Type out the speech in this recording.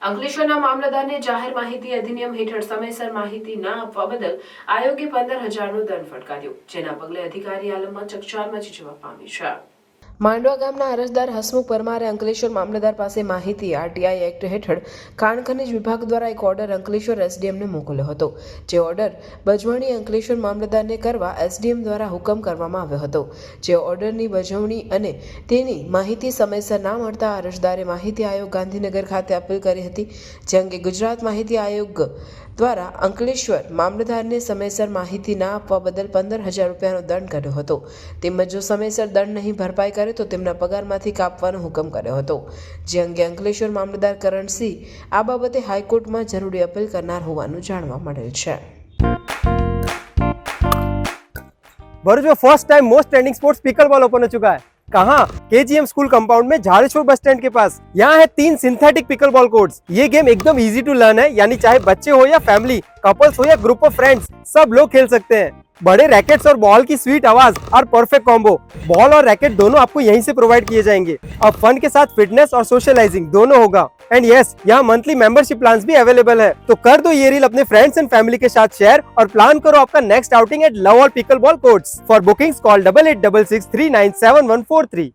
અંકલેશ્વરના મામલતદારને જાહેર માહિતી અધિનિયમ હેઠળ સમયસર માહિતી ના આપવા બદલ આયોગે 15,000નો દંડ ફટકાર્યો, જેના પગલે અધિકારી આલમમાં ચકચાર મચી જવા પામી છે। માંડવા ગામના અરજદાર હસમુખ પરમારે અંકલેશ્વર મામલતદાર પાસે માહિતી આરટીઆઈ એક્ટ હેઠળ ખાણ ખનીજ વિભાગ દ્વારા એક ઓર્ડર અંકલેશ્વર એસડીએમને મોકલ્યો હતો, જે ઓર્ડર બજવણી અંકલેશ્વર મામલતદારને કરવા એસડીએમ દ્વારા હુકમ કરવામાં આવ્યો હતો। જે ઓર્ડરની બજવણી અને તેની માહિતી સમયસર ના મળતા અરજદારે માહિતી આયોગ ગાંધીનગર ખાતે અપીલ કરી હતી, જે અંગે ગુજરાત માહિતી આયોગ દ્વારા અંકલેશ્વર મામલતદારને સમયસર માહિતી ના આપવા બદલ 15,000 રૂપિયાનો દંડ કર્યો હતો, તેમજ જો સમયસર દંડ નહીં ભરપાઈ કરે તો તેમના પગારમાંથી કાપવાનો હુકમ કર્યો હતો, જે અંગે અંકલેશ્વર મામલતદાર કરણસિંહ આ બાબતે હાઈકોર્ટમાં જરૂરી અપીલ કરનાર હોવાનું જાણવા મળેલ છે। भरूच में first time most trending sports pickle ball open हो चुका है। कहाँ? केजीएम स्कूल कंपाउंड में झाड़ेश्वर बस स्टैंड के पास। यहाँ है 3 सिंथेटिक पिकल बॉल कोर्ट्स। ये गेम एकदम इजी टू लर्न है, यानी चाहे बच्चे हो या फैमिली, कपल्स हो या ग्रुप ऑफ फ्रेंड्स, सब लोग खेल सकते हैं। बड़े रैकेट्स और बॉल की स्वीट आवाज और परफेक्ट कॉम्बो, बॉल और रैकेट दोनों आपको यहीं से प्रोवाइड किए जाएंगे। अब फन के साथ फिटनेस और सोशलाइजिंग दोनों होगा। एंड यस, यहाँ मंथली मेंबरशिप प्लान्स भी अवेलेबल है। तो कर दो ये रील अपने फ्रेंड्स एंड फैमिली के साथ शेयर और प्लान करो आपका next outing at love all pickleball courts. For bookings call 8866 397143।